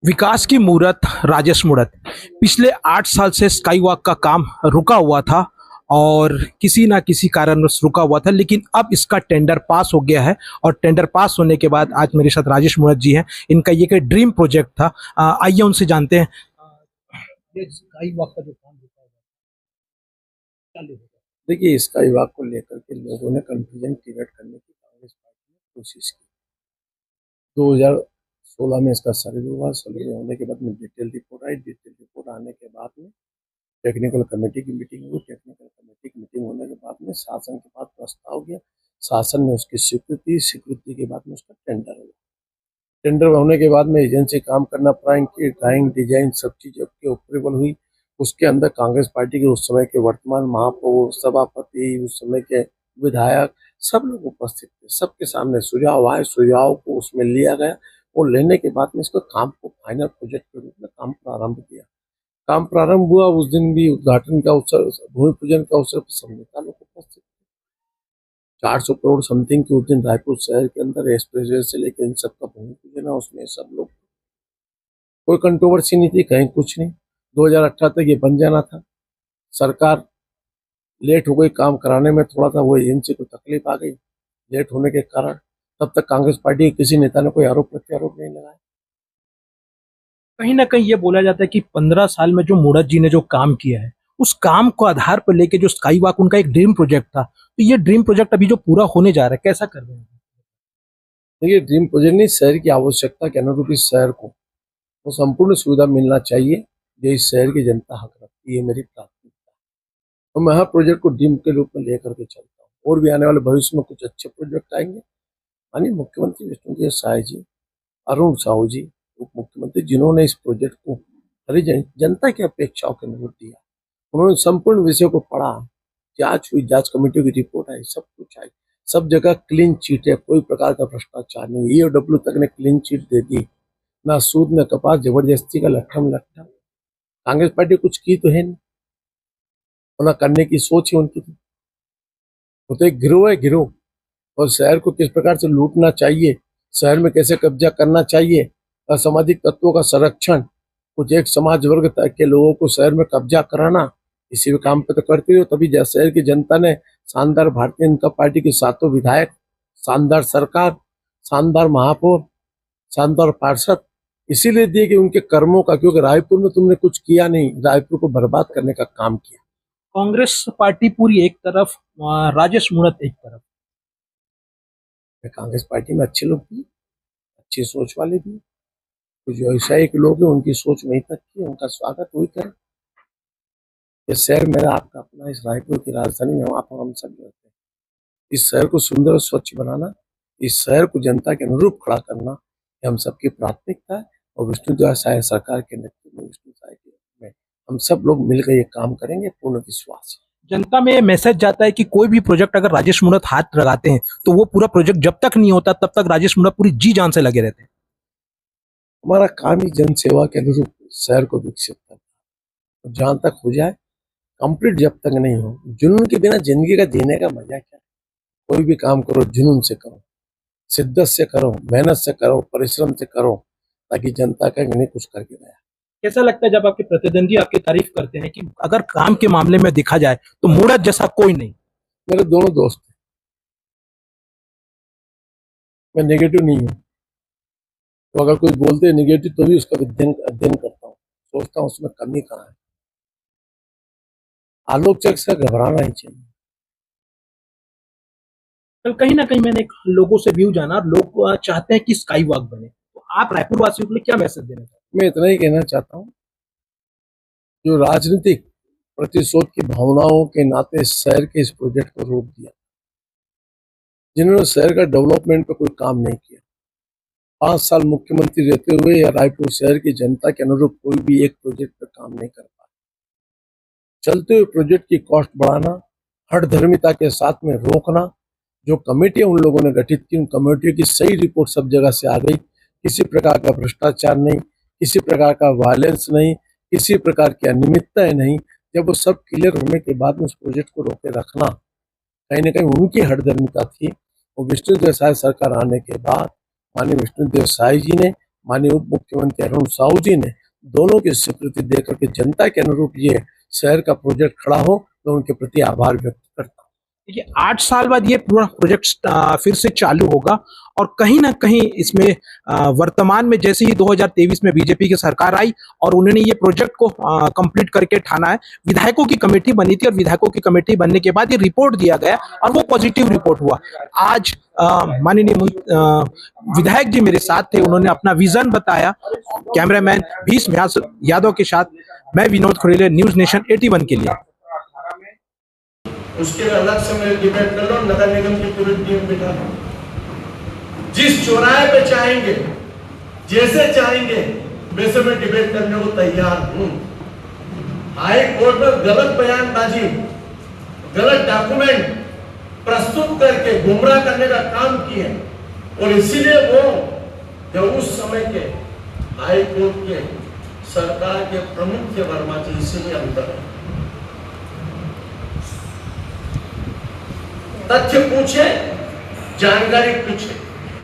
विकास की मूरत राजेश मूरत पिछले 8 साल से स्काई वॉक का काम रुका हुआ था और किसी ना किसी कारणवश रुका हुआ था, लेकिन अब इसका टेंडर पास हो गया है। और टेंडर पास होने के बाद आज मेरे साथ राजेश मूरत जी हैं। इनका ये एक ड्रीम प्रोजेक्ट था। आइए उनसे जानते हैं। ये स्काई वॉक का जो काम रुका हुआ था, क्या लेगा? देखिए, इसका विभाग को लेकर के लोगों ने कंफ्यूजन क्रिएट करने की कांग्रेस पार्टी ने कोशिश की। 2016 में इसका सर्वे हुआ। सर्वे होने के बाद में डिटेल रिपोर्ट आई। डिटेल रिपोर्ट आने के बाद में टेक्निकल कमेटी की मीटिंग हुई। टेक्निकल कमेटी की मीटिंग होने के बाद में शासन के पास प्रस्ताव गया। शासन ने उसकी स्वीकृति के बाद में उसका टेंडर हुआ। टेंडर होने के बाद में एजेंसी काम करना प्रारंभ की। ड्राइंग डिजाइन सब चीज की अप्रूवल हुई। उसके अंदर कांग्रेस पार्टी के उस समय के वर्तमान महापौर, सभापति, उस समय के विधायक, सब लोग उपस्थित थे। सबके सामने सुझाव आए, सुझाव को उसमें लिया गया और लेने के बाद में इसको काम को फाइनल प्रोजेक्ट के रूप में काम प्रारंभ किया। काम प्रारंभ हुआ। उस दिन भी उद्घाटन का अवसर, भूमि पूजन का अवसर पर सब नेता लोग उपस्थित थे। 400 करोड़ समथिंग के उस दिन रायपुर शहर के अंदर एक्सप्रेसवे से लेकर इन सबका भूमि पूजन है। उसमें सब लोग, कोई कंट्रोवर्सी नहीं थी, कहीं कुछ नहीं। 2018 तक ये बन जाना था। सरकार लेट हो गई काम कराने में, थोड़ा सा वो एजेंसी को तकलीफ आ गई लेट होने के कारण। तब तक कांग्रेस पार्टी के किसी नेता ने कोई आरोप प्रत्यारोप नहीं लगाया। कहीं ना कहीं ये बोला जाता है कि 15 साल में जो मूरत जी ने जो काम किया है, उस काम को आधार पर लेके जो स्काई वॉक उनका एक ड्रीम प्रोजेक्ट था, तो ये ड्रीम प्रोजेक्ट अभी जो पूरा होने जा रहा है, कैसा कर रहे हैं? देखिए, ड्रीम प्रोजेक्ट नहीं, शहर की आवश्यकता के अनुरूप इस शहर को वो संपूर्ण सुविधा मिलना चाहिए जो इस शहर की जनता हक रखती है। ये मेरी प्राथमिकता है। तो मैं हर प्रोजेक्ट को ड्रीम के रूप में लेकर के चलता हूँ। और भी आने वाले भविष्य में कुछ अच्छे प्रोजेक्ट आएंगे। माननीय मुख्यमंत्री विष्णुदेव साय जी, अरुण साहू जी, उप मुख्यमंत्री, जिन्होंने इस प्रोजेक्ट को हरी जनता की अपेक्षाओं के अनुरूप दिया। उन्होंने संपूर्ण विषय को पढ़ा। जांच हुई, जांच कमेटियों की रिपोर्ट आई, सब कुछ आई। सब जगह क्लीन चीट है, कोई प्रकार का भ्रष्टाचार नहीं। ईओडब्ल्यू तक ने क्लीन चीट दे दी। ना सूद न कपास, जबरदस्ती का लट्ठम लट्ठा। कांग्रेस पार्टी कुछ की तो है नहीं, और ना करने की सोच है उनकी। वो तो एक गिरोह है, गिरोह। और शहर को किस प्रकार से लूटना चाहिए, शहर में कैसे कब्जा करना चाहिए, असामाजिक तत्वों का संरक्षण, कुछ एक समाज वर्ग के लोगों को शहर में कब्जा कराना, इसी भी काम पे तो करते हो। तभी शहर की जनता ने शानदार भारतीय जनता पार्टी के 7 विधायक, शानदार सरकार, शानदार महापौर, शानदार पार्षद इसीलिए दिए कि उनके कर्मों का, क्योंकि रायपुर में तुमने कुछ किया नहीं, रायपुर को बर्बाद करने का काम किया। कांग्रेस पार्टी पूरी एक तरफ, राजेश मूरत एक तरफ। कांग्रेस पार्टी में अच्छे लोग भी, अच्छी सोच वाले भी, कुछ व्यवसायिक लोग हैं, उनकी सोच वहीं तक की, उनका स्वागत वही करें। ये शहर मेरा, आपका अपना, इस रायपुर की राजधानी में वहाँ पर हम सब रहते हैं। इस शहर को सुंदर और स्वच्छ बनाना, इस शहर को जनता के अनुरूप खड़ा करना, ये हम सबकी प्राथमिकता है। और विष्णुदेव साय सरकार के नेतृत्व में, विष्णु साय के में हम सब लोग मिलकर ये काम करेंगे, पूर्ण विश्वास है। जनता में मैसेज जाता है कि कोई भी प्रोजेक्ट अगर राजेश मूरत हाथ लगाते हैं तो वो पूरा प्रोजेक्ट जब तक नहीं होता तब तक राजेश मूरत पूरी जी जान से लगे रहते हैं। हमारा काम ही जन सेवा के अनुरूप शहर को विकसित करना। जहां तक हो जाए कंप्लीट, जब तक नहीं हो, जुनून के बिना जिंदगी का जीने का मजा क्या है। कोई भी काम करो जुनून से करो, शिद्दत से करो, मेहनत से करो, परिश्रम से करो, ताकि जनता का नहीं कुछ करके गया। कैसा लगता है जब आपके प्रतिद्वंदी आपकी तारीफ करते हैं कि अगर काम के मामले में देखा जाए तो मूरत जैसा कोई नहीं? मेरे दोनों दोस्त हैं, मैं नेगेटिव नहीं हूँ। तो अगर कोई बोलते हैं नेगेटिव तो भी उसका अध्ययन अध्ययन करता हूँ, सोचता हूँ उसमें कमी कहाँ है। आलोचक से घबराना ही चाहिए। कल कहीं ना कहीं मैंने लोगों से व्यू जाना, लोग चाहते हैं कि स्काई वॉक बने, तो आप रायपुर वासियों के लिए क्या मैसेज देना चाहते मैं इतना ही कहना चाहता हूँ, जो राजनीतिक प्रतिशोध की भावनाओं के नाते शहर के इस प्रोजेक्ट को रोक दिया, जिन्होंने शहर का डेवलपमेंट पे कोई काम नहीं किया, 5 साल मुख्यमंत्री रहते हुए या रायपुर शहर की जनता के अनुरूप कोई भी एक प्रोजेक्ट पे काम नहीं कर पाया। चलते हुए प्रोजेक्ट की कॉस्ट बढ़ाना, हठधर्मिता के साथ में रोकना, जो कमेटियां उन लोगों ने गठित की, उन कमेटियों की सही रिपोर्ट सब जगह से आ गई। किसी प्रकार का भ्रष्टाचार नहीं, किसी प्रकार का वायलेंस नहीं, किसी प्रकार की अनियमितताएं नहीं। जब वो सब क्लियर होने के बाद में उस प्रोजेक्ट को रोके रखना, कहीं ना कहीं उनकी हठधर्मिता थी। और विष्णुदेव साय सरकार आने के बाद माननीय विष्णुदेव साय जी ने माननीय उप मुख्यमंत्री अरुण साहू जी ने दोनों की स्वीकृति देकर के जनता के अनुरूप ये शहर का प्रोजेक्ट खड़ा हो, मैं उनके प्रति आभार व्यक्त करता हूँ। देखिए 8 साल बाद ये पूरा प्रोजेक्ट फिर से चालू होगा और कहीं ना कहीं इसमें वर्तमान में जैसे ही 2023 में बीजेपी की सरकार आई और उन्होंने ये प्रोजेक्ट को कंप्लीट करके ठाना है, विधायकों की कमेटी बनी थी और विधायकों की कमेटी बनने के बाद ये रिपोर्ट दिया गया और वो पॉजिटिव रिपोर्ट हुआ। आज माननीय विधायक जी मेरे साथ थे, उन्होंने अपना विजन बताया। कैमरामैन भीष्म यादव के साथ मैं विनोद खुरेले, न्यूज नेशन 81 के लिए। उसके लिए अलग से मैं डिबेट कर लो, नगर निगम की पूरी टीम बिठा लो, जिस चौराहे पे चाहेंगे, जैसे चाहेंगे वैसे मैं डिबेट करने को तैयार हूं। हाई कोर्ट में गलत बयानबाजी, गलत डॉक्यूमेंट प्रस्तुत करके गुमराह करने का काम किए और इसीलिए वो जब उस समय के हाई कोर्ट के सरकार के प्रमुख के वर्मा जी इसीलिए अंदर है। तथ्य पूछे, जानकारी पूछे।